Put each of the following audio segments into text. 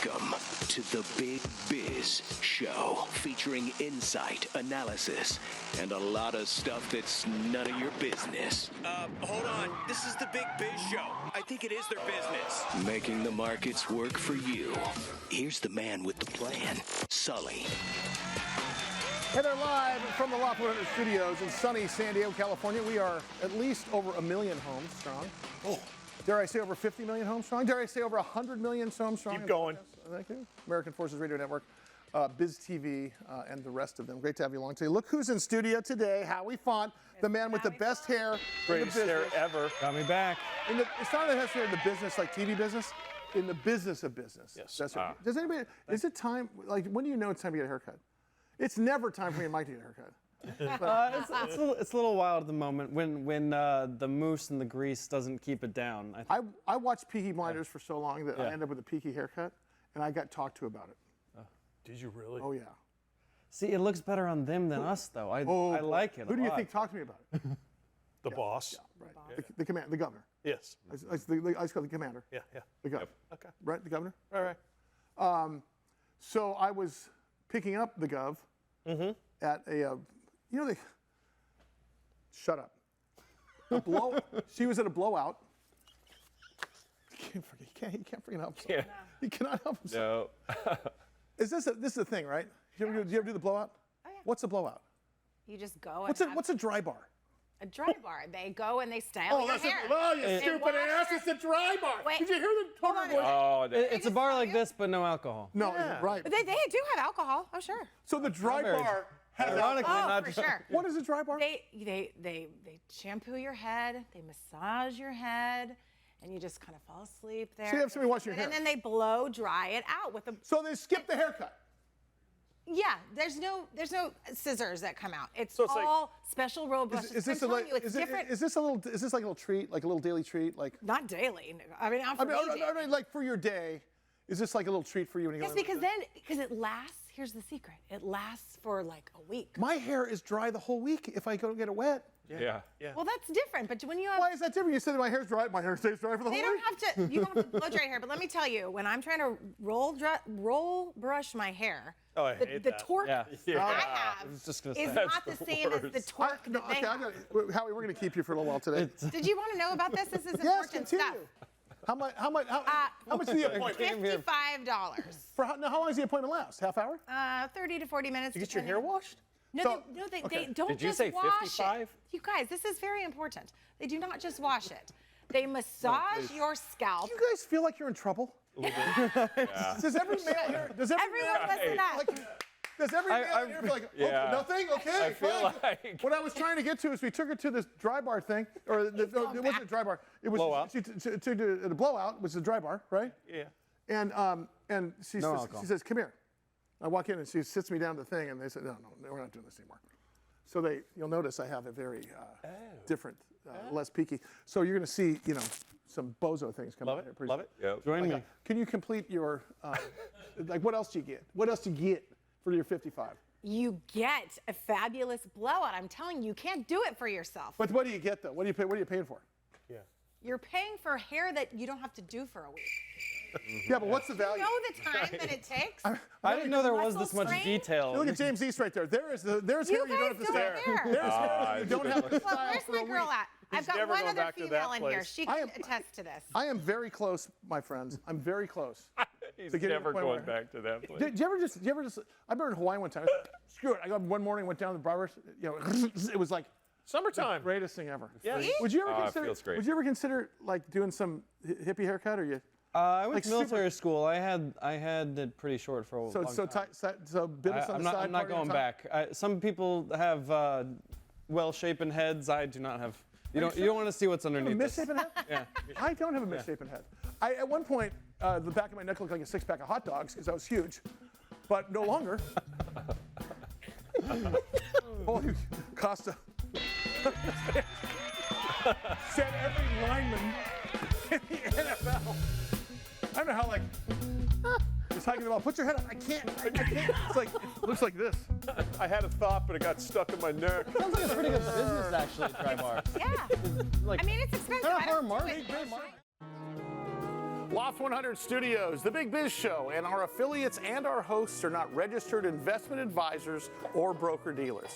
Welcome to the Big Biz Show, featuring insight, analysis, and a lot of stuff that's none of your business. Hold on. This is the Big Biz Show. I think it is their business. Making the markets work for you. Here's the man with the plan, Sully. Hey, they're live from the Lot 100 studios in sunny San Diego, California. We are at least over 1 million homes strong. Oh, dare I say over 50 million homes strong? Dare I say over 100 million homes strong? Keep going. Thank you. American Forces Radio Network, BizTV, and the rest of them. Great to have you along today. Look who's in studio today. Howie Font, the man with the best hair. Greatest hair ever. Got me back. It's not that it has hair in the business, like TV business. In the business of business. Yes. That's right. Does anybody? Is it time? Like, when do you know it's time to get a haircut? It's never time for me and Mike to get a haircut. It's a little wild at the moment when the mousse and the grease doesn't keep it down. I watched Peaky Blinders for so long that I ended up with a peaky haircut, and I got talked to about it. Did you really? Oh, yeah. See, it looks better on them than us, though. I like it. Who do you think talked to me about it? The boss. Yeah, right. The governor. Yes. I just call the commander. Yeah. The governor. Yep. Okay. Right, the governor? All right. So I was picking up the gov at a, shut up. She was at a blowout. You can't freaking help himself. He cannot help himself. No. This is the thing, right? Do you ever do the blowout? Oh, yeah. What's a blowout? You just go What's a dry bar? a dry bar. They go and they style your hair. You stupid ass! It's a dry bar. Wait. Did you hear the tone of voice? Oh, it's a bar like this, but no alcohol. No, right. But they do have alcohol. Oh, sure. So the dry bar has Ironically, Oh, for sure. What is a dry bar? They shampoo your head, they massage your head, and you just kind of fall asleep there. So you have somebody washing your hair. And then they blow dry it out with a. So they skip the haircut. Yeah, there's no scissors that come out. It's So it's all special robe brushes. Is this I'm telling you, it's different. Is this like a little treat, like a little daily treat, like? Not daily. I mean, not for me. I mean, like for your day, is this like a little treat for you when you go? Yes, because it lasts. Here's the secret. It lasts for like a week. My hair is dry the whole week if I go get it wet. Yeah. Well, that's different. But when you have, Why is that different? You said my hair's dry. My hair stays dry for the whole you week. don't have to blow dry your hair. But let me tell you, when I'm trying to roll brush my hair, Oh, I the hate that. torque Yeah. that I have was just gonna is say. not the same as the torque that they have. Howie, we're going to keep you for a little while today. Did you want to know about this? This is Yes, important continue. stuff. How much is the appointment? $55. For how long does the appointment last? Half hour? 30 to 40 minutes. You get your hair depending. washed? No, So- they okay. don't Did you just say wash 55? it. You guys, this is very important. They do not just wash it. They massage your scalp. Do you guys feel like you're in trouble? Does every male here? Everyone listen up. Does every male here feel like, yeah. nothing? Okay, I feel fine. like- What I was trying to get to is we took her to this dry bar thing, or it wasn't a dry bar. It was Blowout. She took her to the blowout, which is a dry bar, right? Yeah. And she says, come here. I walk in and she sits me down at the thing, and they said, no, we're not doing this anymore. So you'll notice I have a very different, less peaky. So you're going to see, some bozo things come out here. Love it. Yep. Join me. Can you complete your, what else do you get? What else do you get for your 55? You get a fabulous blowout. I'm telling you, you can't do it for yourself. But what do you get though? What are you paying for? Yeah. You're paying for hair that you don't have to do for a week. Yeah, but what's the value? You know the time that it takes? I didn't know there was Muscle this much strain? detail. Look at James East right there. There's hair you don't have to guys stare. don't care. There's hair you don't have to Well, style where's for my a girl week. at? I've got never one going other back to female that in here. place. She can attest to this. I am very close, my friends. I'm very close. He's To get never to the point going where- back to that place. Did you ever just? I remember in Hawaii one time. Screw it. I got one morning, went down to the barber. It was like Summertime. the greatest thing ever. Yeah. Would you ever it consider? feels great. Would you ever consider like doing some hippie haircut, or you? I went Like to military school. I had it pretty short for a long time. So business on I'm the not, side. I'm not party on going top? back. Some people have well-shapen heads. I do not have. You don't want to see what's A underneath this. misshapen head? Yeah. I don't have a misshapen head. At one point, the back of my neck looked like a six-pack of hot dogs because I was huge, but no longer. Holy Costa. Said every lineman in the NFL. I don't know how, just hiking the ball. Put your head up. I can't. It's like, it looks like this. I had a thought, but it got stuck in my neck. Sounds like a pretty good business, actually, dry bar. Yeah. Like, I mean, it's expensive. Kinda I don't hard do it. market. Loft 100 Studios, The Big Biz Show, and our affiliates and our hosts are not registered investment advisors or broker-dealers.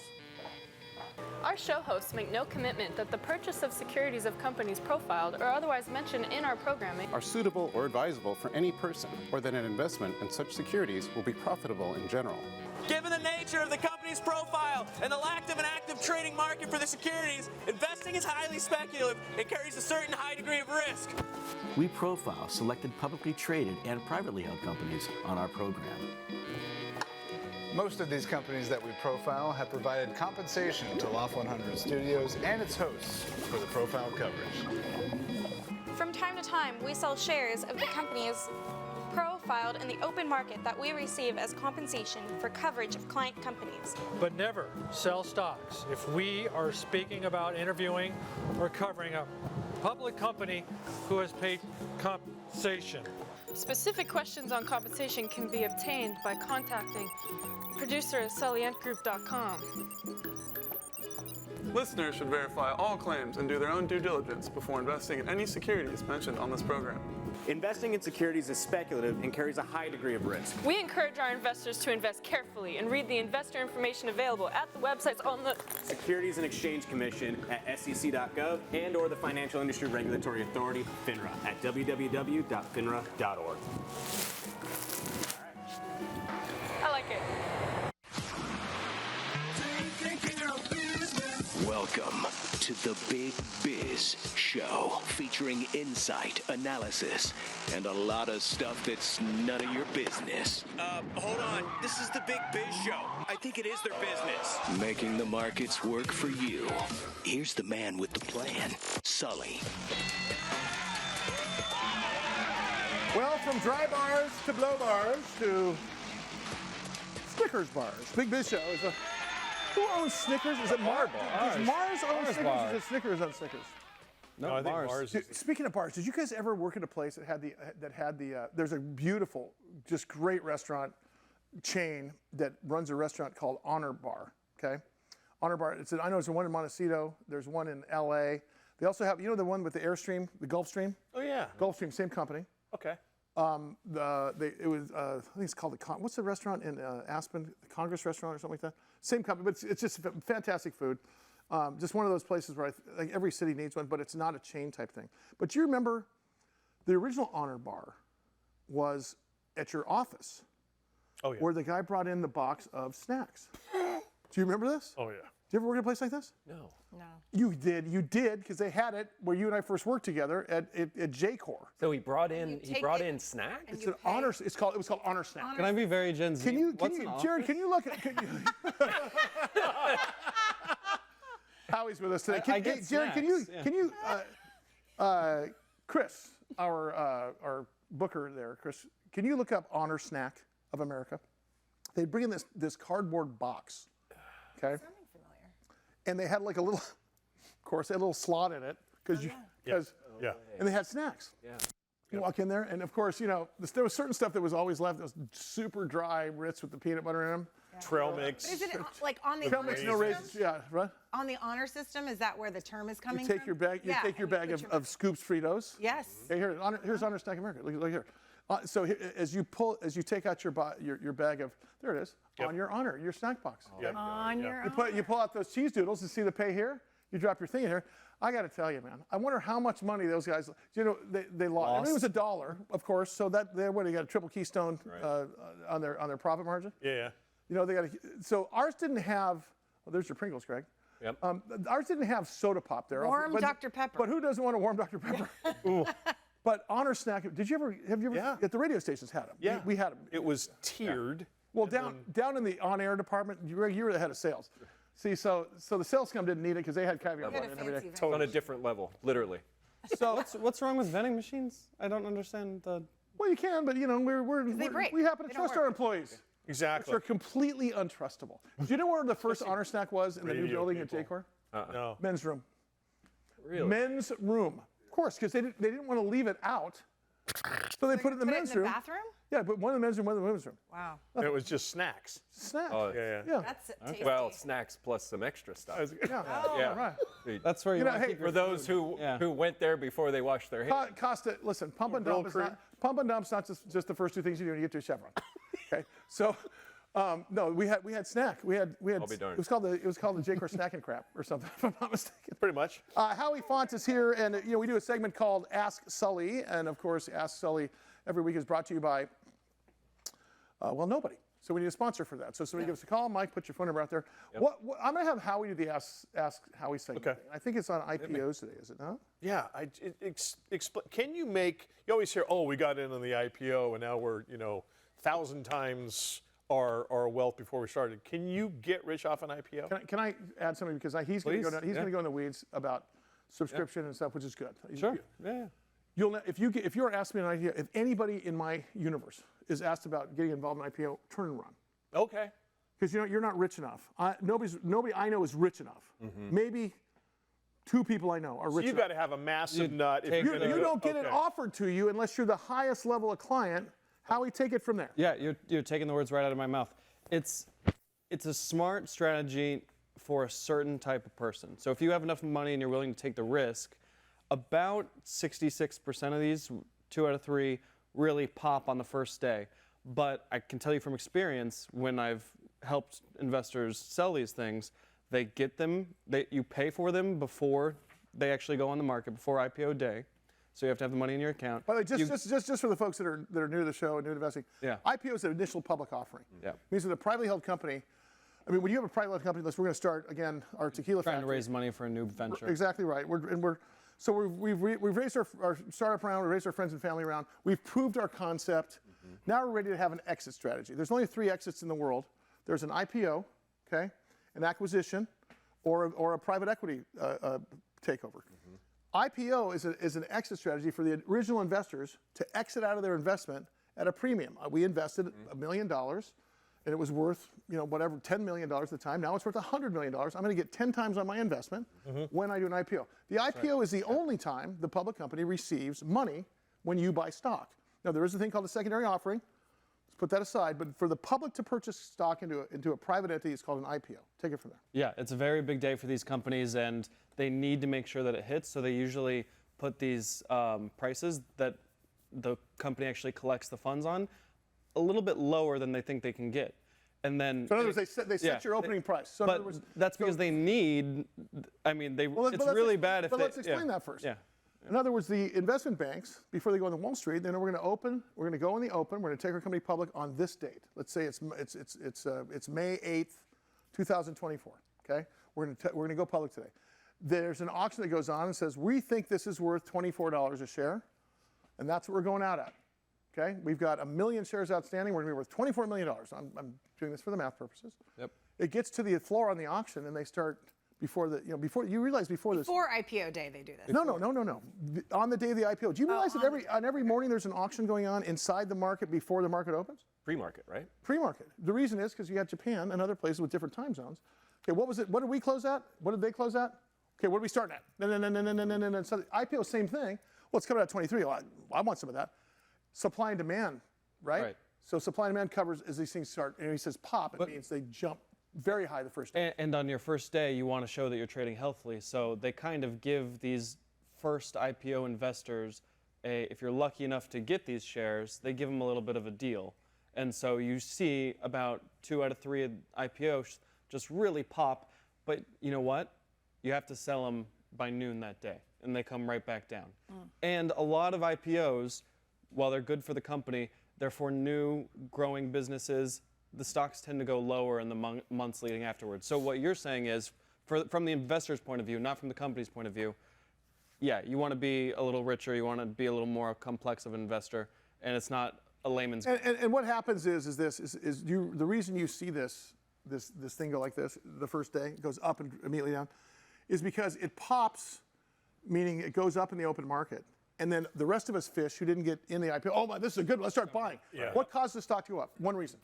Our show hosts make no commitment that the purchase of securities of companies profiled or otherwise mentioned in our programming are suitable or advisable for any person, or that an investment in such securities will be profitable in general. Given the nature of the company's profile and the lack of an active trading market for the securities, investing is highly speculative and carries a certain high degree of risk. We profile selected publicly traded and privately held companies on our program. Most of these companies that we profile have provided compensation to Loft 100 Studios and its hosts for the profile coverage. From time to time, we sell shares of the companies profiled in the open market that we receive as compensation for coverage of client companies. But never sell stocks if we are speaking about interviewing or covering a public company who has paid compensation. Specific questions on compensation can be obtained by contacting producer at SullyCrew.com. Listeners should verify all claims and do their own due diligence before investing in any securities mentioned on this program. Investing in securities is speculative and carries a high degree of risk. We encourage our investors to invest carefully and read the investor information available at the websites on the Securities and Exchange Commission at sec.gov and or the Financial Industry Regulatory Authority, FINRA, at www.finra.org. I like it. Welcome to the Big Biz Show, featuring insight, analysis, and a lot of stuff that's none of your business. Hold on. This is the Big Biz Show. I think it is their business. Making the markets work for you. Here's the man with the plan, Sully. Well, from dry bars to blow bars to Snickers bars. Big Biz Show is a... Who owns Snickers? Is it Mars? Does Mars own Snickers or does Snickers own Snickers? No, I think Mars. Speaking of bars, did you guys ever work at a place that had the there's a beautiful, just great restaurant chain that runs a restaurant called Honor Bar, okay? Honor Bar, I know there's one in Montecito, there's one in LA. They also have, you know the one with the Airstream, the Gulfstream? Oh yeah. Gulfstream, same company. Okay. I think it's called what's the restaurant in Aspen? The Congress Restaurant or something like that? Same company, but it's just fantastic food. Just one of those places where like every city needs one, but it's not a chain type thing. But do you remember the original Honor Bar was at your office? Oh yeah. Where the guy brought in the box of snacks. Do you remember this? Oh yeah. Did you ever work at a place like this? No. No. You did, because they had it where you and I first worked together at J-Corps. So he brought in snacks? It's an honor. It was called Honor Snack. Can I be very Gen Z? Jared? Can you look at? Howie's with us today. Jared, can you? Chris, our booker there, Chris, can you look up Honor Snack of America? They bring in this cardboard box, okay? And they had like a little, of course, they had a little slot in it because and they had snacks. Yeah. You walk in there, and of course, there was certain stuff that was always left that was super dry Ritz with the peanut butter in them. Yeah. Trail mix. Is it like on the trail mix, no raisins? Yeah, right. On the honor system, is that where the term is coming You take from? your bag. You take your bag of Scoops Fritos. Yes. Okay, here's Honor Snack America. Look here. So as you take out your bag of, there it is, on your honor, your snack box. Yep. On your honor. You pull out those cheese doodles and see the pay here. You drop your thing in here. I got to tell you, man. I wonder how much money those guys. They lost. I mean, it was $1, of course. So that they got a triple Keystone on their profit margin. Yeah. They got. So ours didn't have. Well, there's your Pringles, Greg. Yep. Ours didn't have soda pop there. Warm Dr. Pepper. But who doesn't want a warm Dr. Pepper? Ooh. But Honor Snack, have you ever at the radio stations had them? Yeah. We had them. It was tiered. Yeah. Well, down in the on-air department, you were the head of sales. See, so the sales scum didn't need it because they had caviar on it every day. On a different level, literally. So what's wrong with vending machines? I don't understand the. Well, you can, but we happen to trust our employees. Exactly. Which are completely untrustable. Do you know where the first Honor Snack was in the new building at J-Corps? No. Men's room. Really? Men's room. Of course, because they didn't want to leave it out So they put it in the men's room. bathroom? Yeah, but one in the men's room, one in the women's room. Wow. And it was just snacks. Snacks. Oh, Yeah. That's tasty. Well, snacks plus some extra stuff. Yeah. Yeah. Right. That's where you, want to hey, keep your For those who went there before they washed their hands. Costa, listen, pump and dump is not just the first two things you do when you get to a Chevron. Okay, so no, we had snack. We had. I'll be darned. It was called the J-Core Snack and Crap or something, if I'm not mistaken. Pretty much. Howie Font is here, and we do a segment called Ask Sully, and of course, Ask Sully every week is brought to you by nobody. So we need a sponsor for that. So somebody give us a call. Mike, put your phone number out there. Yep. I'm going to have Howie do the Ask Howie segment. Okay. I think it's on IPOs today, is it not? Yeah. Can you make? You always hear, "Oh, we got in on the IPO, and now we're 1,000 times our wealth before we started." Can you get rich off an IPO? Can I add something because he's going to go in the weeds about subscription and stuff, which is good. Sure. Yeah. If you're asked me an idea, if anybody in my universe is asked about getting involved in an IPO, turn and run. Okay. Because you're not rich enough. Nobody I know is rich enough. Mm-hmm. Maybe 2 people I know are rich You've enough. got to have a massive nut. If You don't get it offered to you unless you're the highest level of client. Howie, take it from there. Yeah, you're taking the words right out of my mouth. It's a smart strategy for a certain type of person. So if you have enough money and you're willing to take the risk, about 66% of these, 2 out of 3, really pop on the first day. But I can tell you from experience, when I've helped investors sell these things, they get them, you pay for them before they actually go on the market, before IPO day. So you have to have the money in your account. By the way, just for the folks that are new to the show and new to investing, IPO is an initial public offering. Yeah. It means that a privately held company, when you have a privately held company, we're going to start, again, our tequila Trying factory. to raise money for a new venture. Exactly right. We've raised our startup round, we've raised our friends and family round, we've proved our concept. Mm-hmm. Now we're ready to have an exit strategy. There's only 3 exits in the world. There's an IPO, okay, an acquisition, or a private equity takeover. Mm-hmm. IPO is an exit strategy for the original investors to exit out of their investment at a premium. We invested $1 million, and it was worth, $10 million at the time. Now it's worth $100 million. I'm going to get 10 times on my investment when I do an IPO. The IPO is the only time the public company receives money when you buy stock. Now, there is a thing called a secondary offering. Let's put that aside. But for the public to purchase stock into a private entity, it's called an IPO. Take it from there. Yeah, it's a very big day for these companies, and they need to make sure that it hits. So they usually put these prices that the company actually collects the funds on a little bit lower than they think they can get. And then, so in other words, they set your opening price. So in other words, that's because they need. It's really bad if they. But let's explain that first. Yeah. In other words, the investment banks, before they go on the Wall Street, then we're going to go in the open. We're going to take our company public on this date. Let's say it's May 8th, 2024. Okay, we're going to go public today. There's an auction that goes on and says we think this is worth $24 a share, and that's what we're going out at. Okay, we've got 1 million shares outstanding. We're going to be worth $24 million. I'm doing this for the math purposes. Yep. It gets to the floor on the auction, and they start before IPO day they do this. No. On the day of the IPO. Do you realize that every morning there's an auction going on inside the market before the market opens? Pre-market, right? Pre-market. The reason is because you have Japan and other places with different time zones. Okay, what was it? What did we close at? What did they close at? Okay, what are we starting at? No. So the IPO, same thing. Well, it's coming out at 23. Well, I want some of that. Supply and demand, right? So supply and demand covers as these things start. And he says pop, it means they jump very high the first day. And on your first day, you want to show that you're trading healthily. So they kind of give these first IPO investors, if you're lucky enough to get these shares, they give them a little bit of a deal. And so you see about 2 out of 3 IPOs just really pop. But you know what? You have to sell them by noon that day, and they come right back down. And a lot of IPOs, while they're good for the company, they're for new growing businesses. The stocks tend to go lower in the months leading afterwards. So what you're saying is, from the investor's point of view, not from the company's point of view, yeah, you want to be a little richer, you want to be a little more complex of an investor, and it's not a layman's game. And what happens is the reason you see this thing go like this the first day, it goes up and immediately down, is because it pops, meaning it goes up in the open market. And then the rest of us fish who didn't get in the IPO, oh my, this is a good one, let's start buying. Yeah. What caused the stock to go up? One reason.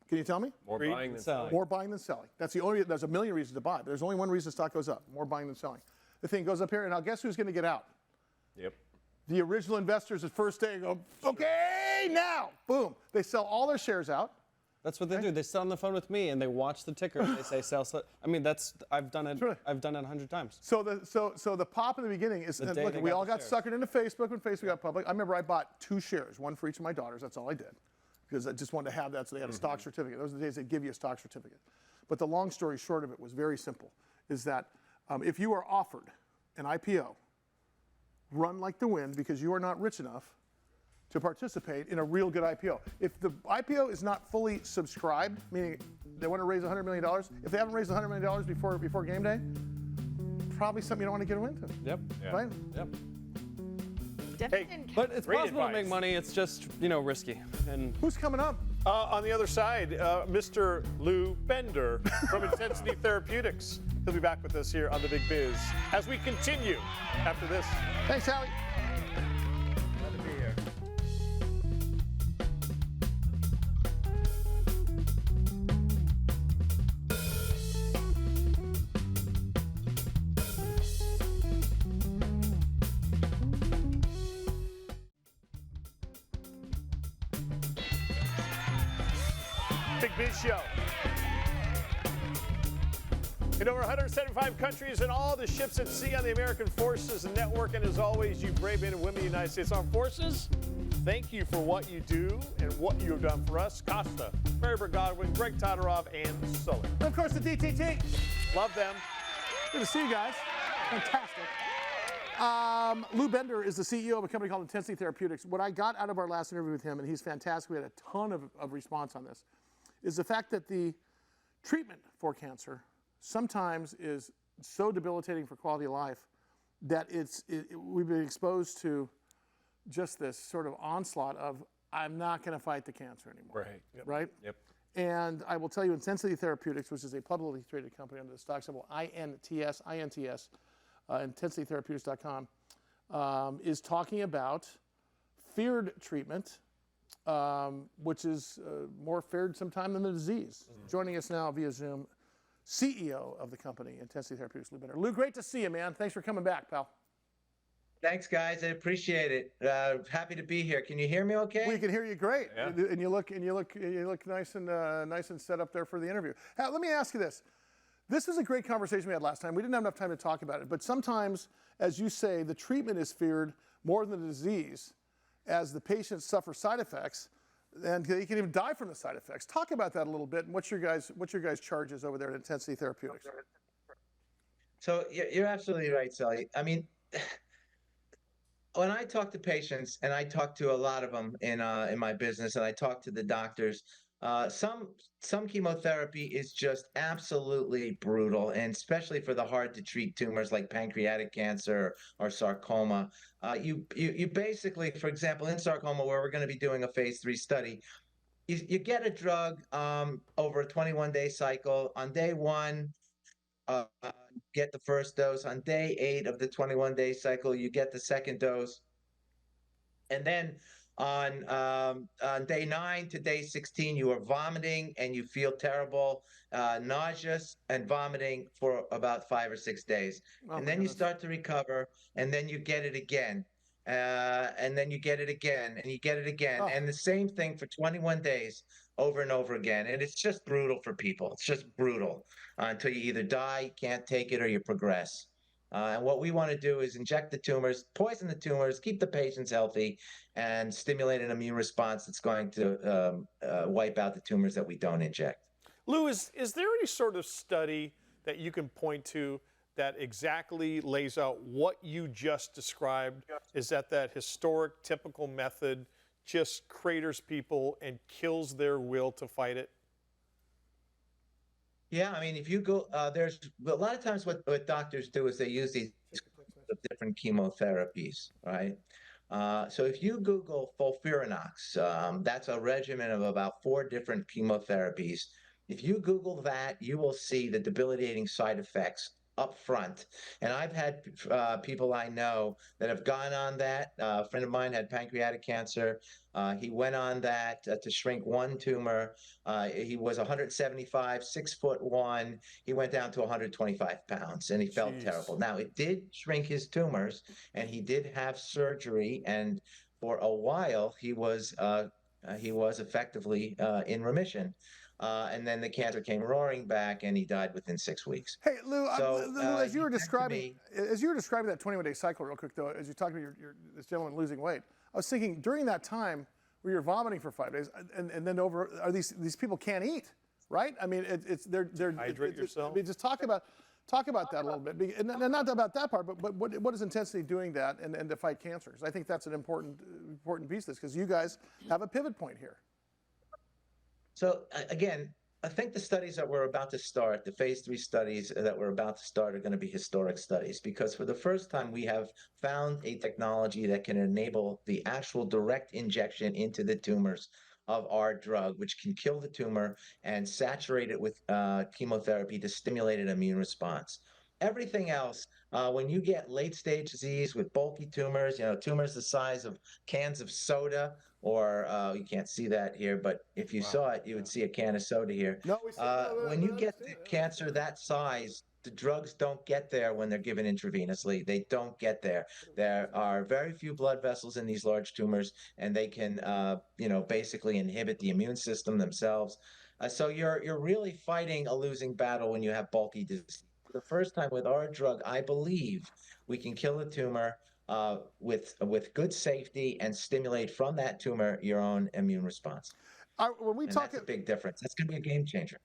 Can you tell me? More buying than selling. More buying than selling. There's a million reasons to buy, but there's only one reason the stock goes up. More buying than selling. The thing goes up here, and now guess who's going to get out? Yep. The original investors at first day go, okay, now, boom. They sell all their shares out. That's what they do. They sit on the phone with me and they watch the ticker and they say sell. I mean, I've done it. Right. I've done it 100 times. So the pop in the beginning is, look, we all got suckered into Facebook when Facebook got public. I remember I bought 2 shares, one for each of my daughters. That's all I did, because I just wanted to have that. So they had a stock certificate. Those are the days they give you a stock certificate. But the long story short of it was very simple: is that if you are offered an IPO, run like the wind, because you are not rich enough to participate in a real good IPO. If the IPO is not fully subscribed, meaning they want to raise $100 million, if they haven't raised $100 million before game day, probably something you don't want to get into. Yep. Right? Yep. Hey, but it's possible to make money. It's just, risky. And who's coming up? On the other side, Mr. Lou Bender from Intensity Therapeutics. He'll be back with us here on The Big Biz as we continue after this. Thanks, Howie. Glad to be here. Big Biz Show. In over 175 countries and all the ships at sea on the American Forces and Network. And as always, you brave men and women of the United States Armed Forces, thank you for what you do and what you have done for us. Costa, Mary Godwin, Greg Todorov, and Sully. And of course, the DTT. Love them. Good to see you guys. Fantastic. Lou Bender is the CEO of a company called Intensity Therapeutics. What I got out of our last interview with him, and he's fantastic, we had a ton of response on this, is the fact that the treatment for cancer sometimes is so debilitating for quality of life that we've been exposed to just this sort of onslaught of, I'm not going to fight the cancer anymore. Right. Yep. Right? Yep. And I will tell you, Intensity Therapeutics, which is a publicly traded company under the stock symbol INTS, intensitytherapeutics.com, is talking about feared treatment, which is more feared sometime than the disease. Joining us now via Zoom, CEO of the company, Intensity Therapeutics, Lou Bender. Lou, great to see you, man. Thanks for coming back, pal. Thanks, guys. I appreciate it. Happy to be here. Can you hear me okay? We can hear you great. Yeah. And you look nice and set up there for the interview. Now, let me ask you this. This was a great conversation we had last time. We didn't have enough time to talk about it, but sometimes, as you say, the treatment is feared more than the disease, as the patients suffer side effects, and they can even die from the side effects. Talk about that a little bit, and what's your guys' charges over there at Intensity Therapeutics? So you're absolutely right, Sully. I mean, when I talk to patients, and I talk to a lot of them in my business, and I talk to the doctors, some chemotherapy is just absolutely brutal, and especially for the hard to treat tumors like pancreatic cancer or sarcoma. You basically, for example, in sarcoma, where we're going to be doing a phase 3 study, you get a drug over a 21-day cycle. On day 1, get the first dose. On day 8 of the 21-day cycle, you get the second dose, and then on day 9 to day 16, you are vomiting and you feel terrible, nauseous and vomiting for about 5 or 6 days. And then you start to recover, and then you get it again. And then you get it again, and you get it again. And the same thing for 21 days over and over again. And it's just brutal for people. It's just brutal until you either die, can't take it, or you progress. And what we want to do is inject the tumors, poison the tumors, keep the patients healthy, and stimulate an immune response that's going to wipe out the tumors that we don't inject. Lou, is there any sort of study that you can point to that exactly lays out what you just described? Is that historic, typical method just craters people and kills their will to fight it? Yeah, I mean, if you go, there's a lot of times what doctors do is they use these different chemotherapies, right? So if you Google FOLFIRINOX, that's a regimen of about 4 different chemotherapies. If you Google that, you will see the debilitating side effects up front. And I've had people I know that have gone on that. A friend of mine had pancreatic cancer. He went on that to shrink one tumor. He was 175, 6'1". He went down to 125 pounds, and he felt terrible. Now, it did shrink his tumors, and he did have surgery, and for a while he was effectively in remission. And then the cancer came roaring back, and he died within 6 weeks. Hey, Lou, So, Lou, as you were he describing that 21-day cycle, real quick though, as you talked about this gentleman losing weight, I was thinking during that time where you're vomiting for 5 days, and then are these people can't eat, right? I mean, they're hydrate yourself. I mean, just talk about that a little bit, and not about that part, but what is intensity doing that and to fight cancer? Because I think that's an important piece of this, because you guys have a pivot point here. So again, I think the studies that we're about to start, the phase 3 studies that we're about to start, are going to be historic studies, because for the first time we have found a technology that can enable the actual direct injection into the tumors of our drug, which can kill the tumor and saturate it with chemotherapy to stimulate an immune response. Everything else, when you get late-stage disease with bulky tumors, tumors the size of cans of soda, or you can't see that here, but if you saw it, you would see a can of soda here. No, we see when you get the cancer that size, the drugs don't get there when they're given intravenously. They don't get there. There are very few blood vessels in these large tumors, and they can, basically inhibit the immune system themselves. So you're really fighting a losing battle when you have bulky disease. For the first time with our drug, I believe we can kill a tumor with good safety and stimulate from that tumor your own immune response. When we that's a big difference. That's going to be a game changer.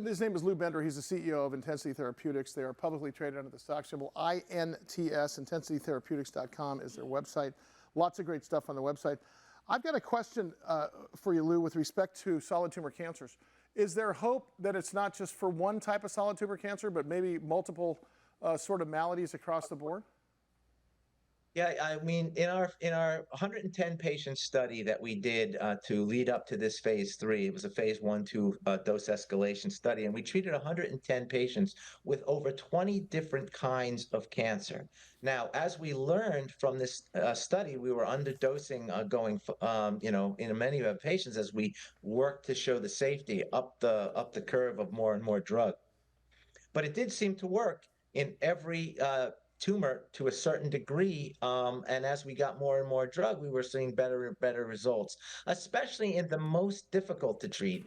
His name is Lou Bender. He's the CEO of Intensity Therapeutics. They are publicly traded under the stock symbol INTS. IntensityTherapeutics.com is their website. Lots of great stuff on the website. I've got a question for you, Lou, with respect to solid tumor cancers. Is there hope that it's not just for one type of solid tumor cancer, but maybe multiple sort of maladies across the board? Yeah, I mean, in our 110 patient study that we did to lead up to this phase 3, it was a phase 1/2 dose escalation study, and we treated 110 patients with over 20 different kinds of cancer. Now, as we learned from this study, we were underdosing in many of our patients as we worked to show the safety up the curve of more and more drug. But it did seem to work in every tumor to a certain degree, and as we got more and more drug, we were seeing better and better results, especially in the most difficult to treat,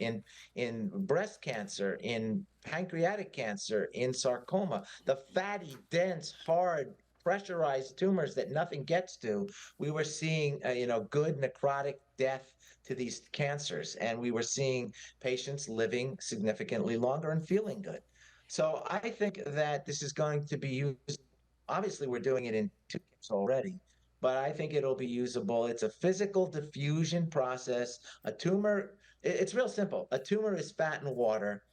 in breast cancer, in pancreatic cancer, in sarcoma, the fatty, dense, hard, pressurized tumors that nothing gets to. We were seeing good necrotic death to these cancers, and we were seeing patients living significantly longer and feeling good. So I think that this is going to be used. Obviously, we're doing it in 2 kits already, but I think it'll be usable. It's a physical diffusion process. A tumor, it's real simple. A tumor is fat and water,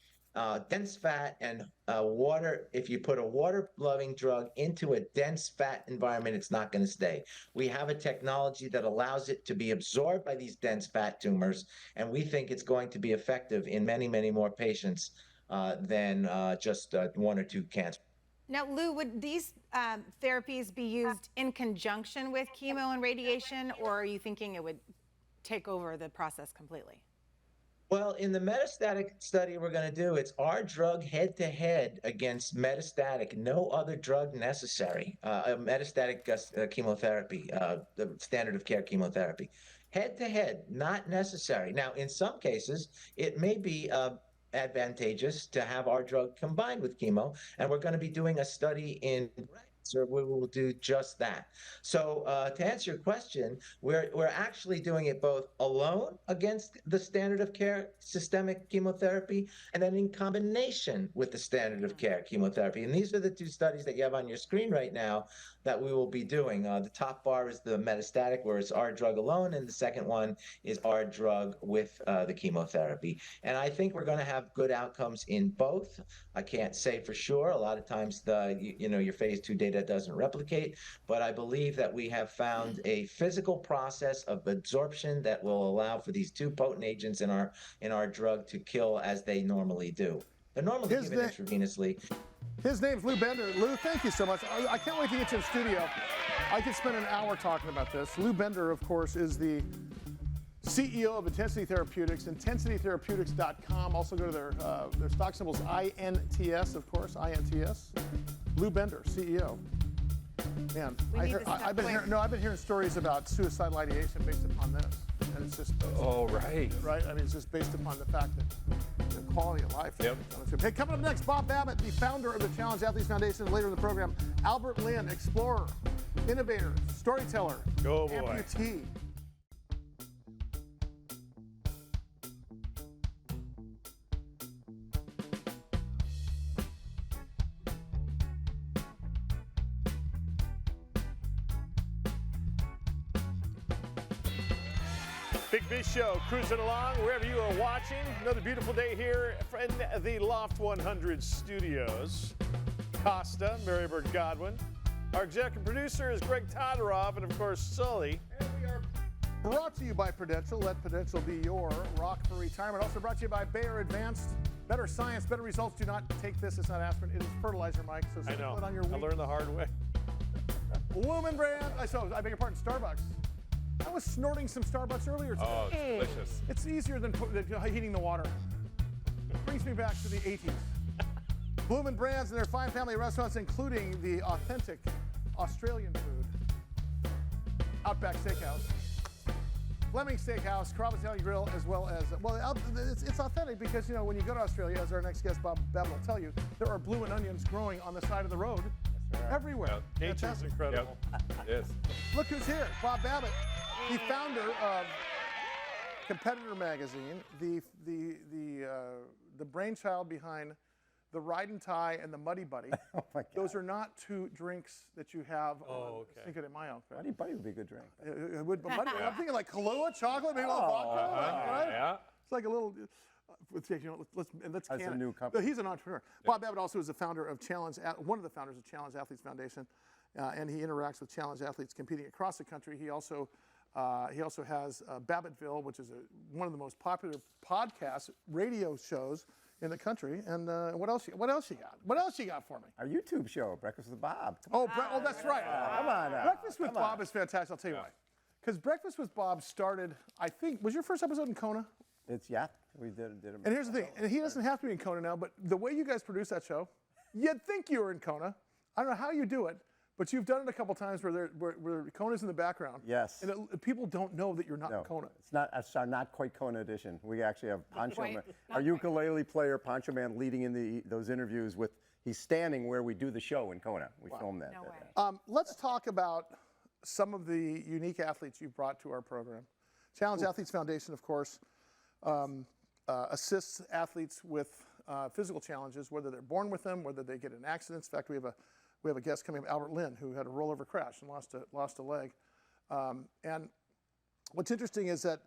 dense fat and water. If you put a water-loving drug into a dense fat environment, it's not going to stay. We have a technology that allows it to be absorbed by these dense fat tumors, and we think it's going to be effective in many, many more patients than just 1 or 2 cancers. Now, Lou, would these therapies be used in conjunction with chemo and radiation, or are you thinking it would take over the process completely? Well, in the metastatic study we're going to do, it's our drug head-to-head against metastatic, no other drug necessary, metastatic chemotherapy, the standard of care chemotherapy. Head-to-head, not necessary. Now, in some cases, it may be advantageous to have our drug combined with chemo, and we're going to be doing a study in cancer where we will do just that. So to answer your question, we're actually doing it both alone against the standard of care systemic chemotherapy, and then in combination with the standard of care chemotherapy. And these are the 2 studies that you have on your screen right now that we will be doing. The top bar is the metastatic, where it's our drug alone, and the second one is our drug with the chemotherapy. And I think we're going to have good outcomes in both. I can't say for sure. A lot of times your phase 2 data doesn't replicate, but I believe that we have found a physical process of absorption that will allow for these 2 potent agents in our drug to kill as they normally do. They're normally given intravenously. His name's Lou Bender. Lou, thank you so much. I can't wait to get you in studio. I could spend an hour talking about this. Lou Bender, of course, is the CEO of Intensity Therapeutics, intensitytherapeutics.com. Also go to their stock symbols, INTS, of course, INTS. Lou Bender, CEO. Man, I've been hearing stories about suicidal ideation based upon this, and it's just right. I mean, it's just based upon the fact that the quality of life. Yep. Hey, coming up next, Bob Babbitt, the founder of the Challenge Athletes Foundation. Later in the program, Albert Lin, explorer, innovator, storyteller, amputee. Big Biz Show, cruising along wherever you are watching. Another beautiful day here in the Loft 100 studios. Costa, Mary Bird Godwin. Our executive producer is Greg Todoroff, and of course, Sully. And we are brought to you by Prudential. Let Prudential be your rock for retirement. Also brought to you by Bayer Advanced. Better science, better results. Do not take this. It's not aspirin. It is fertilizer, Mike. So I know. Put on your I learned the hard way. Lumen brand. I beg your pardon, Starbucks. I was snorting some Starbucks earlier today. Oh, it's delicious. It's easier than heating the water. It brings me back to the 80s. Bloomin' Brands and their fine family restaurants, including the authentic Australian food, Outback Steakhouse, Fleming Steakhouse, Carrabba's Italian Grill, as well as, it's authentic because, you know, when you go to Australia, as our next guest, Bob Babbitt, will tell you, there are blue and onions growing on the side of the road everywhere. Yep. Nature's incredible. Yep. It is. Look who's here, Bob Babbitt, the founder of Competitor Magazine, the brainchild behind the Ride and Tie and the Muddy Buddy. Oh my God. Those are not two drinks that you have Cinco de Mayo. Muddy Buddy would be a good drink. It would, but I'm thinking like Kahlua, chocolate, maybe a little vodka, right? Yeah. It's like a little. Let's As can a new it. company. He's an entrepreneur. Bob Babbitt also is the founder of one of the founders of Challenge Athletes Foundation, and he interacts with Challenge athletes competing across the country. He also has Babbittville, which is one of the most popular podcast radio shows in the country. And what else you got? What else you got for me? Our YouTube show, Breakfast with Bob. Oh, that's right. Come on now. Breakfast with Bob is fantastic. I'll tell you why. Because Breakfast with Bob started, I think, was your first episode in Kona? We did it. And here's the thing, and he doesn't have to be in Kona now, but the way you guys produce that show, you'd think you were in Kona. I don't know how you do it, but you've done it a couple times where Kona's in the background. Yes. And people don't know that you're not in Kona. It's our not quite Kona edition. We actually have Pancho Man, our ukulele player, Pancho Man, leading in those interviews he's standing where we do the show in Kona. We filmed that. No way. Let's talk about some of the unique athletes you've brought to our program. Challenge Athletes Foundation, of course, assists athletes with physical challenges, whether they're born with them, whether they get in accidents. In fact, we have a guest coming up, Albert Lin, who had a rollover crash and lost a leg. And what's interesting is that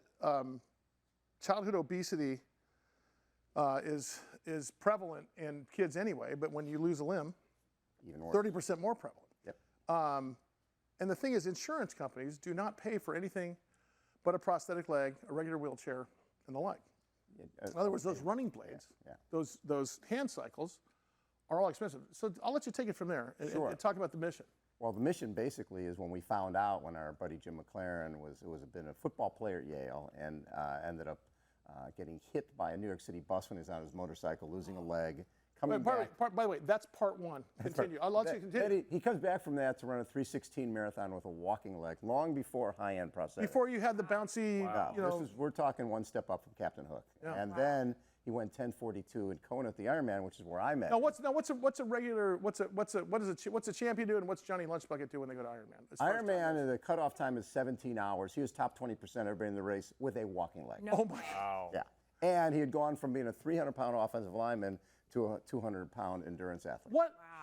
childhood obesity is prevalent in kids anyway, but when you lose a limb, even worse. 30% more prevalent. Yep. And the thing is, insurance companies do not pay for anything but a prosthetic leg, a regular wheelchair, and the like. In other words, those running blades, those hand cycles, are all expensive. So I'll let you take it from there and talk about the mission. Well, the mission basically is when we found out when our buddy Jim McLaren been a football player at Yale and ended up getting hit by a New York City bus when he was on his motorcycle, losing a leg. By the way, that's part one. Continue. I'll let you continue. He comes back from that to run a 3:16 marathon with a walking leg, long before high-end prosthetics. Before you had the bouncy, we're talking one step up from Captain Hook. Yeah. And then he went 10:42 in Kona at the Ironman, which is where I met. Now what's a champion do and what's Johnny Lunchbucket do when they go to Ironman? Ironman, the cutoff time is 17 hours. He was top 20% everybody in the race with a walking leg. No. Oh my God. Yeah. And he had gone from being a 300-pound offensive lineman to a 200-pound endurance athlete.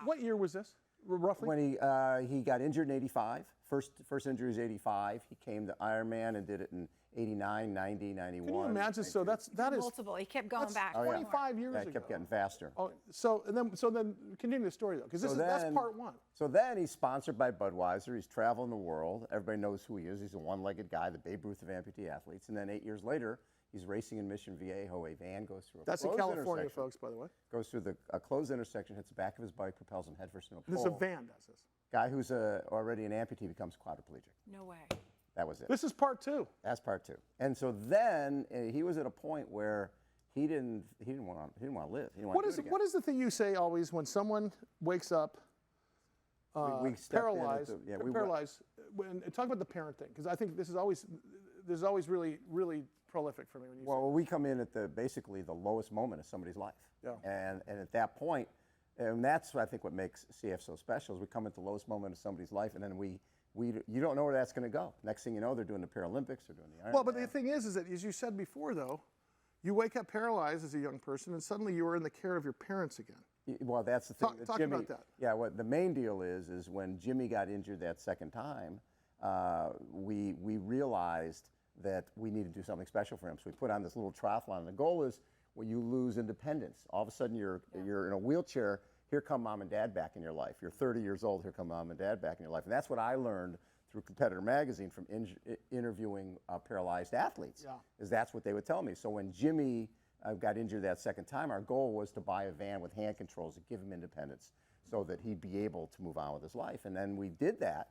What year was this, roughly? When he got injured in '85, First injury was 85. He came to Ironman and did it in 89, 90, 91. Can you imagine? So that is multiple. He kept going back. 25 years ago. It kept getting faster. Oh, so then continue the story though, because that's part one. So then he's sponsored by Budweiser. He's traveling the world. Everybody knows who he is. He's a one-legged guy, the Babe Ruth of amputee athletes. And then 8 years later, he's racing in Mission Viejo. A van goes through a That's in closed California, intersection. folks, by the way. Goes through a closed intersection, hits the back of his bike, propels him headfirst into a pole. This is a van does this. Guy who's already an amputee becomes quadriplegic. No way. That was it. This is part two. That's part two. And so then he was at a point where he didn't want to live. He didn't want to do it again. What is the thing you say always when someone wakes up paralyzed? Paralyzed. Talk about the parent thing, because I think this is always really prolific for me when you. Well, we come in at basically the lowest moment of somebody's life. Yeah. And at that point, and that's I think what makes CF so special is we come at the lowest moment of somebody's life, and then you don't know where that's going to go. Next thing you know, they're doing the Paralympics, they're doing the Ironman. Well, but the thing is that as you said before, though, you wake up paralyzed as a young person, and suddenly you are in the care of your parents again. Well, that's the thing. Talk about that. Yeah, what the main deal is when Jimmy got injured that second time, we realized that we needed to do something special for him. So we put on this little triathlon. And the goal is when you lose independence, all of a sudden you're in a wheelchair. Here come mom and dad back in your life. You're 30 years old. Here come mom and dad back in your life. And that's what I learned through Competitor Magazine from interviewing paralyzed athletes. Yeah. Is that's what they would tell me. So when Jimmy got injured that second time, our goal was to buy a van with hand controls to give him independence so that he'd be able to move on with his life. And then we did that.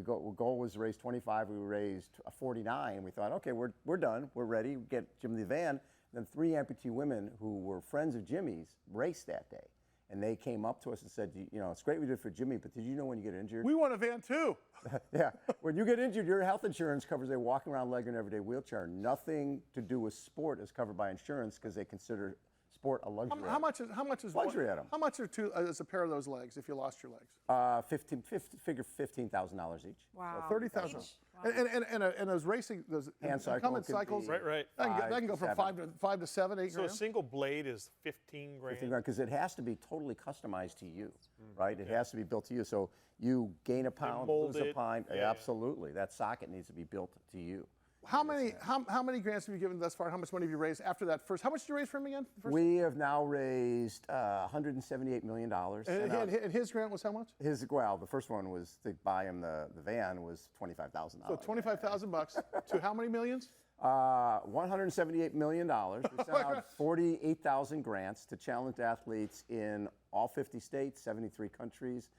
Goal was to raise 25. We raised 49. And we thought, okay, we're done. We're ready. We get Jimmy the van. Then 3 amputee women who were friends of Jimmy's raced that day. And they came up to us and said, it's great we did it for Jimmy, but did you know when you get injured? We want a van too. Yeah. When you get injured, your health insurance covers a walking around leg in an everyday wheelchair. Nothing to do with sport is covered by insurance because they consider sport a luxury. How much is luxury item? How much is a pair of those legs if you lost your legs? Figure $15,000 each. Wow. So $30,000. Wow. And those racing, those incumbent cycles, right. That can go from 5 to 7, 8 So grand. a single blade is 15 grand. 15 grand, because it has to be totally customized to you, right? It has to be built to you. So you gain a pound, lose a pound. Yeah. Absolutely. That socket needs to be built to you. How many grants have you given thus far? How much money have you raised after that first? How much did you raise for him again? We have now raised $178 million. And his grant was how much? The first one was to buy him the van was $25,000. So $25,000 to how many millions? $178 million. We sent out 48,000 grants to challenged athletes in all 50 states, 73 countries.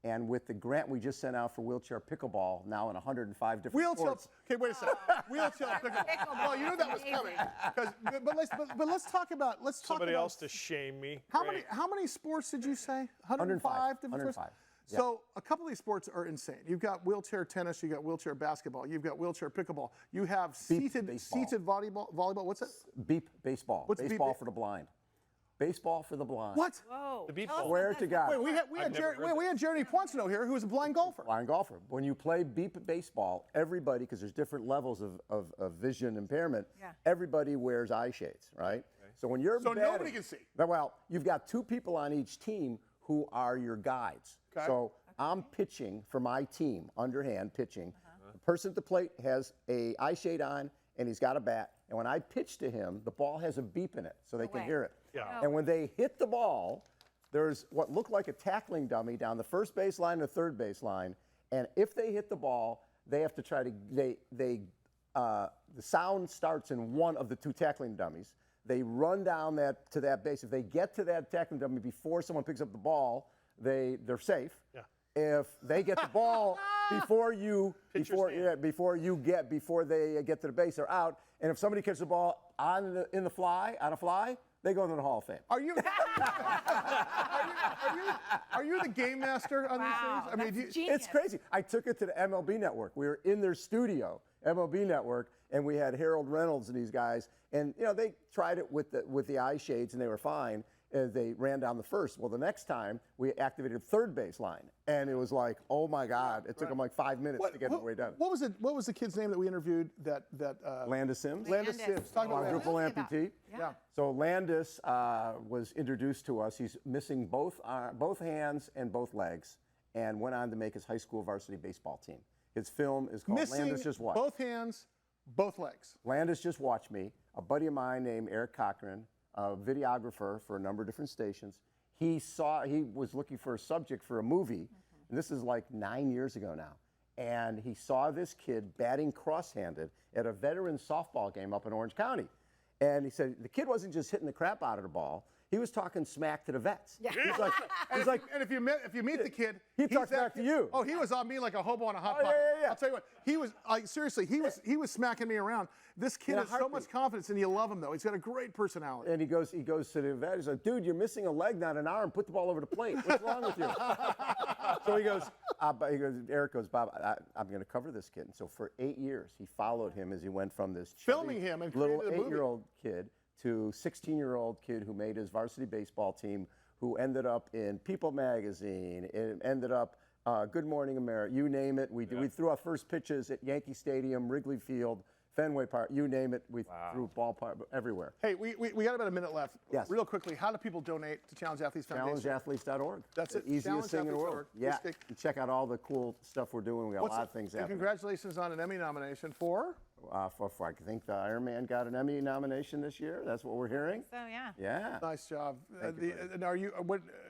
And with the grant we just sent out for wheelchair pickleball, now in 105 different sports. Okay, wait a second. Wheelchair pickleball. Well, you knew that was coming. But let's talk about somebody else to shame me. How many sports did you say? 105 different sports? Yeah. So a couple of these sports are insane. You've got wheelchair tennis, you've got wheelchair basketball, you've got wheelchair pickleball, you have seated volleyball. What's it? Beep baseball. What's baseball for the blind. Baseball for the blind. What? Whoa. The beep ball. Swear to God. Wait, we had Jeremy Poinsino here, who was a blind golfer. Blind golfer. When you play beep baseball, everybody, because there's different levels of vision impairment, everybody wears eye shades, right? Okay. So when you're batting, nobody can see. Well, you've got 2 people on each team who are your guides. Okay. So I'm pitching for my team, underhand pitching. The person at the plate has a eye shade on, and he's got a bat. And when I pitch to him, the ball has a beep in it, so they can hear it. Yeah. And when they hit the ball, there's what looked like a tackling dummy down the first baseline and the third baseline. And if they hit the ball, they have to try to, the sound starts in one of the 2 tackling dummies. They run down to that base. If they get to that tackling dummy before someone picks up the ball, they're safe. Yeah. If they get the ball before they get to the base, they're out. And if somebody catches the ball on a fly, they go into the Hall of Fame. Are you the game master on these things? It's crazy. I took it to the MLB Network. We were in their studio, MLB Network, and we had Harold Reynolds and these guys. And they tried it with the eye shades, and they were fine. They ran down the first. Well, the next time we activated third baseline, and it was like, oh my God! It took them like 5 minutes to get the way done. What was the kid's name that we interviewed? Landis Sims. Landis Sims. Talk about quadruple amputee. Yeah. So Landis was introduced to us. He's missing both hands and both legs, and went on to make his high school varsity baseball team. His film is called Missing Landis Just Watch. both hands, both legs. Landis Just Watch Me. A buddy of mine named Eric Cochran, a videographer for a number of different stations, he was looking for a subject for a movie, and this is like 9 years ago now. And he saw this kid batting cross-handed at a veteran softball game up in Orange County. And he said the kid wasn't just hitting the crap out of the ball, he was talking smack to the vets. Yeah. He's like, and if you meet the kid, he talks back to you. Oh, he was on me like a hobo on a hot pot. Yeah. I'll tell you what, he was seriously, he was smacking me around. This kid has so much confidence, and you love him though. He's got a great personality. And he goes to the vet. He's like, dude, you're missing a leg, not an arm. Put the ball over the plate. What's wrong with you? So he goes, Eric goes, Bob, I'm going to cover this kid. And so for 8 years, he followed him as he went from this filming him and little created a movie. 8-year-old kid to 16-year-old kid who made his varsity baseball team, who ended up in People magazine, it ended up Good Morning America, you name it. We threw our first pitches at Yankee Stadium, Wrigley Field, Fenway Park, you name it. We threw ballpark everywhere. Hey, we got about a minute left. Yes. Real quickly, how do people donate to Challenge Athletes Foundation? ChallengeAthletes.org. That's it. The easiest thing in the world. Yeah. Stick. And check out all the cool stuff we're doing. We got a lot of things and happening. congratulations on an Emmy nomination for? I think the Iron Man got an Emmy nomination this year. That's what we're hearing. So yeah. Yeah. Nice job. Thank you,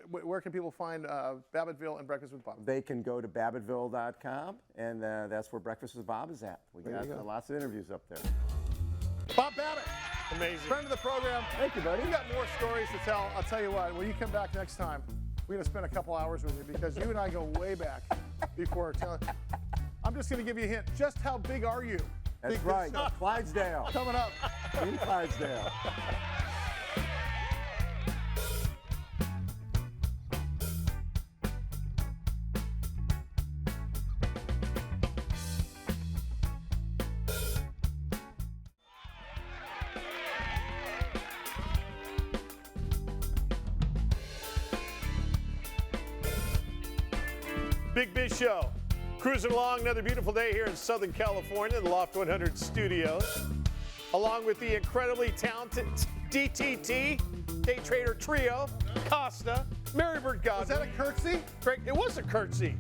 Where can people find Babbittville and Breakfast with Bob? They can go to Babbittville.com, and that's where Breakfast with Bob is at. We got lots of interviews up there. Bob Babbitt. Amazing. Friend of the program. Thank you, buddy. We got more stories to tell. I'll tell you what, when you come back next time, we're going to spend a couple hours with you because you and I go way back before telling. I'm just going to give you a hint. Just how big are you? That's right. Clydesdale. Coming up. In Clydesdale. Big Biz Show. Cruising along another beautiful day here in Southern California, the Loft 100 studios. Along with the incredibly talented DTT, Day Trader Trio, Costa, Marybird Godwin. Was that a curtsy? Greg, it was a curtsy.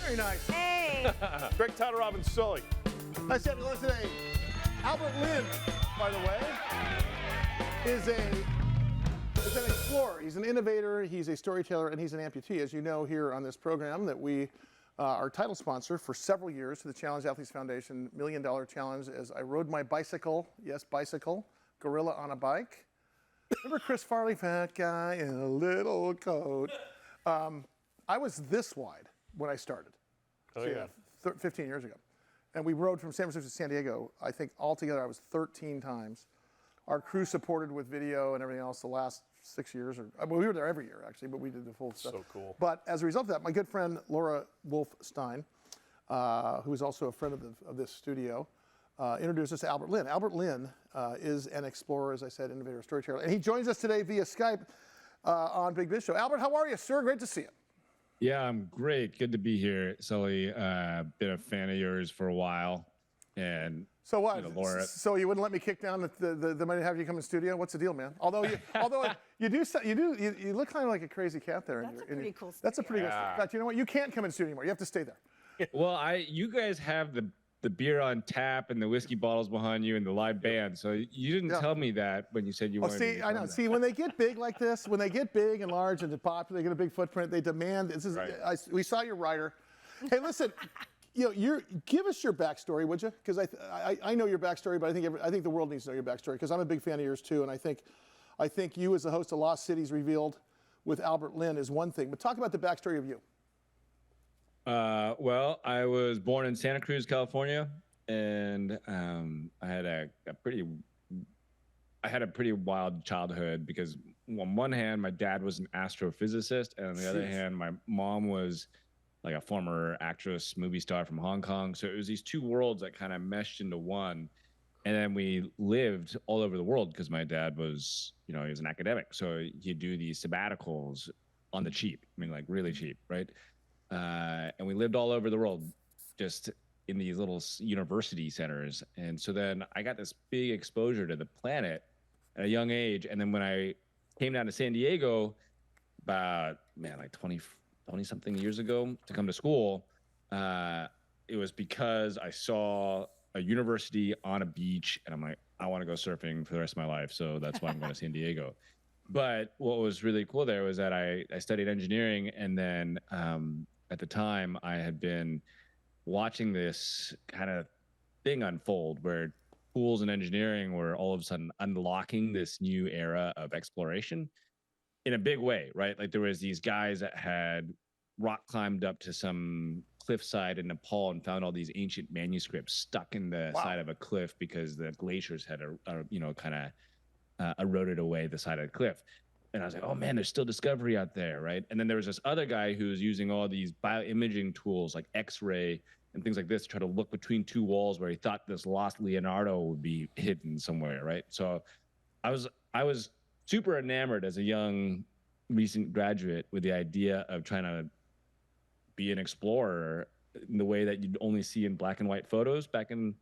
Very nice. Hey. Greg Todoroff and Sully. Nice to have you today. Albert Lynn, by the way, is an explorer. He's an innovator, he's a storyteller, and he's an amputee. As you know here on this program that we are title sponsor for several years to the Challenge Athletes Foundation $1 Million Challenge as I rode my bicycle, yes, bicycle, gorilla on a bike. Remember Chris Farley, fat guy in a little coat? I was this wide when I started. Oh, yeah. 15 years ago. And we rode from San Francisco to San Diego. I think altogether I was 13 times. Our crew supported with video and everything else the last 6 years. We were there every year, actually, but we did the full stuff. So cool. But as a result of that, my good friend Laura Wolf-Stein, who is also a friend of this studio, introduced us to Albert Lynn. Albert Lynn is an explorer, as I said, innovator, storyteller. And he joins us today via Skype on Big Biz Show. Albert, how are you, sir? Great to see you. Yeah, I'm great. Good to be here, Sully. Been a fan of yours for a while. And so what? You know, Laura. So you wouldn't let me kick down the money to have you come in the studio? What's the deal, man? Although you look kind of like a crazy cat there. That's a pretty cool studio. That's a pretty good studio. In fact, you know what? You can't come in the studio anymore. You have to stay there. Well, you guys have the beer on tap and the whiskey bottles behind you and the live band. So you didn't tell me that when you said you wanted see, me to I know. come See, when they get big like this, when they get big and large and popular, they get a big footprint, they demand, this is, Right. we saw your rider. Hey, listen, give us your backstory, would you? Because I know your backstory, but I think the world needs to know your backstory because I'm a big fan of yours too, and I think you as the host of Lost Cities Revealed with Albert Lynn is one thing, but talk about the backstory of you. Well, I was born in Santa Cruz, California, and I had a pretty wild childhood because on one hand, my dad was an astrophysicist, and on the other hand, my mom was like a former actress, movie star from Hong Kong. So it was these two worlds that kind of meshed into one. And then we lived all over the world because my dad was, he was an academic. So he'd do these sabbaticals on the cheap. I mean, like really cheap, right? And we lived all over the world, just in these little university centers. And so then I got this big exposure to the planet at a young age. And then when I came down to San Diego about, like 20 something years ago to come to school, I it was because I saw a university on a beach, and I'm like, I want to go surfing for the rest of my life. So that's why I'm going to San Diego. But what was really cool there was that I studied engineering, and then at the time I had been watching this kind of thing unfold where tools and engineering were all of a sudden unlocking this new era of exploration in a big way, right? Like there was these guys that had rock climbed up to some cliffside in Nepal and found all these ancient manuscripts stuck in the side of a cliff because the glaciers had, kind of eroded away the side of the cliff. And I was like, oh man, there's still discovery out there, right? And then there was this other guy who was using all these bioimaging tools like X-ray and things like this to try to look between two walls where he thought this lost Leonardo would be hidden somewhere, right? So I was super enamored as a young recent graduate with the idea of trying to be an explorer in the way that you'd only see in black and white photos back in,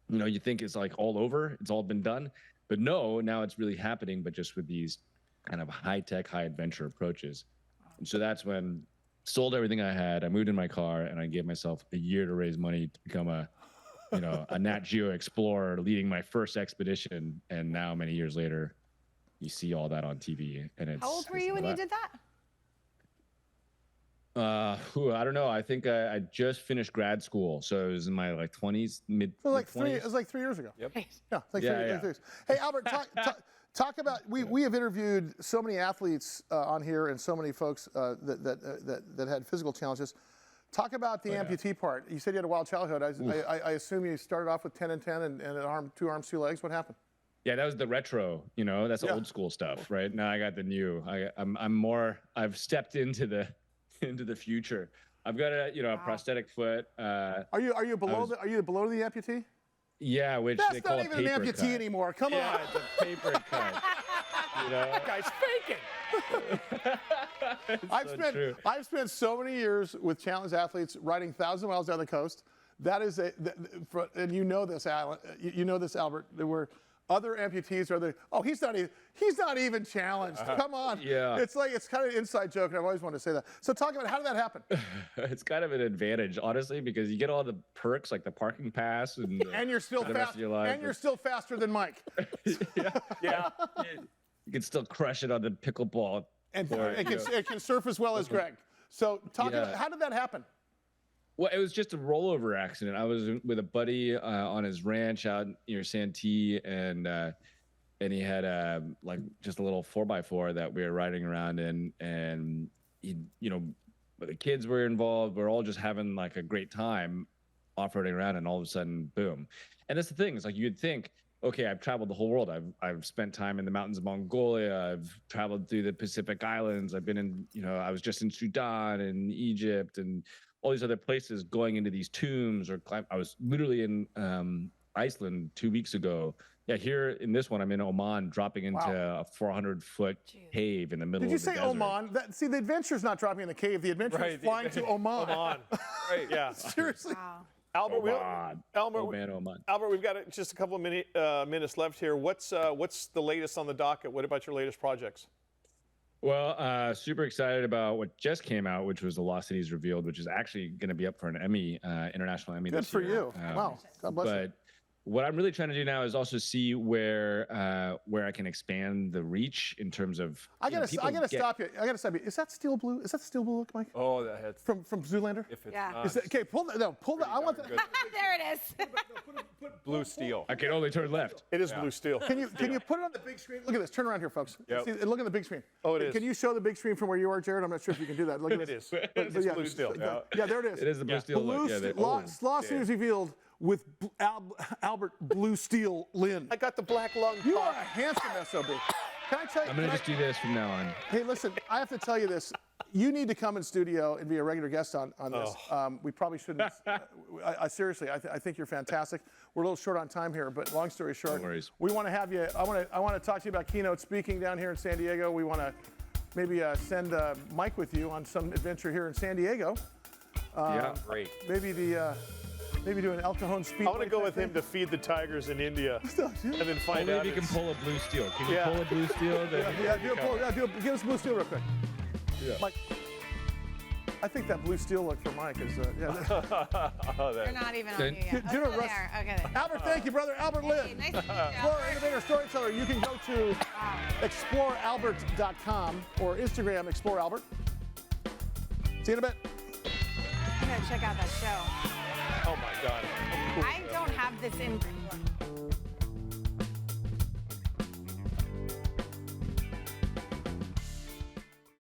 you think it's like all over, it's all been done. But no, now it's really happening, but just with these kind of high-tech, high-adventure approaches. And so that's when sold everything I had. I moved in my car, and I gave myself a year to raise money to become a Nat Geo explorer, leading my first expedition. And now, many years later, you see all that on TV. And it's how old were you when you did that? I don't know. I think I just finished grad school, so it was in my 20s, mid. So mid-20s. it was like 3 years ago. Yep. Yeah, like 3 years. Hey, Albert, talk about. We have interviewed so many athletes on here and so many folks that had physical challenges. Talk about the amputee part. You said you had a wild childhood. I assume you started off with 10 and 10 and an arm, 2 arms, 2 legs. What happened? Yeah, that was the retro. That's old school stuff, right? Now I got the new. I've stepped into the future. I've got a prosthetic foot. Are you below the amputee? Yeah, which that's they call not even an amputee cut. anymore. Come on. Yeah, it's a paper cut. That guy's faking. I've spent so many years with challenge athletes riding 1,000 miles down the coast. That is and you know this, Alan. You know this, Albert. There were other amputees he's not even challenged. Come on. Yeah. It's kind of an inside joke, and I've always wanted to say that. So talk about how did that happen? It's kind of an advantage, honestly, because you get all the perks like the parking pass and you're still fast. And you're still faster than Mike. Yeah. You can still crush it on the pickleball. And it can surf as well as Greg. So talk about how did that happen? Well, it was just a rollover accident. I was with a buddy on his ranch out near Santee, and he had just a little 4x4 that we were riding around in, and the kids were involved. We're all just having like a great time off-roading around, and all of a sudden, boom. And that's the thing. It's like you'd think, okay, I've traveled the whole world. I've spent time in the mountains of Mongolia. I've traveled through the Pacific Islands. I've been in, I was just in Sudan and Egypt and all these other places going into these tombs or I was literally in Iceland 2 weeks ago. Yeah, here in this one, I'm in Oman, dropping into a 400-foot cave in the middle of the desert. Did you say Oman? See, the adventure's not dropping in the cave. The adventure is flying to Oman. Oman. Right, yeah. Seriously. Wow. Albert, we've got just a couple of minutes left here. What's the latest on the docket? What about your latest projects? Well, super excited about what just came out, which was The Lost Cities Revealed, which is actually going to be up for an Emmy, International Emmy this year. Good for you. Wow. God bless you. What I'm really trying to do now is also see where I can expand the reach in terms of. I gotta stop you. Is that steel blue? Is that steel blue look, Mike? Oh, that's from Zoolander. If it's yeah. not, Okay, pull that. I want that. There it is. Put blue steel. I can only turn left. It is blue steel. Can you put it on the big screen? Look at this. Turn around here, folks. Yep. See, look at the big screen. Oh, it is. Can you show the big screen from where you are, Jared? I'm not sure if you can do that. Look at this. It is. It's blue steel. Yeah, there it is. It is the blue steel look. Lost Cities Revealed with Albert Blue Steel Lynn. I got the black lung. You are a handsome SOB. Can I tell you? I'm going to just do this from now on. Hey, listen, I have to tell you this. You need to come in studio and be a regular guest on this. We probably shouldn't. Seriously, I think you're fantastic. We're a little short on time here, but long story short, no worries. We want to have you. I want to talk to you about keynote speaking down here in San Diego. We want to maybe send Mike with you on some adventure here in San Diego. Yeah, great. Maybe do an El Cajon speed. I want to go with him to feed the tigers in India, and then find out if you can pull a blue steel. Can Yeah. you pull a blue steel? Give us blue steel real quick. Yeah. Mike. I think that blue steel look for Mike is, yeah. You're not even on you yet. Do Oh, it, Russ. there. Okay. Albert, thank you, brother. Albert Lynn. Nice to meet you. For Innovator Storyteller, you can go to explorealbert.com or Instagram explorealbert. See you in a bit. I'm going to check out that show. Oh, my God. I don't have this in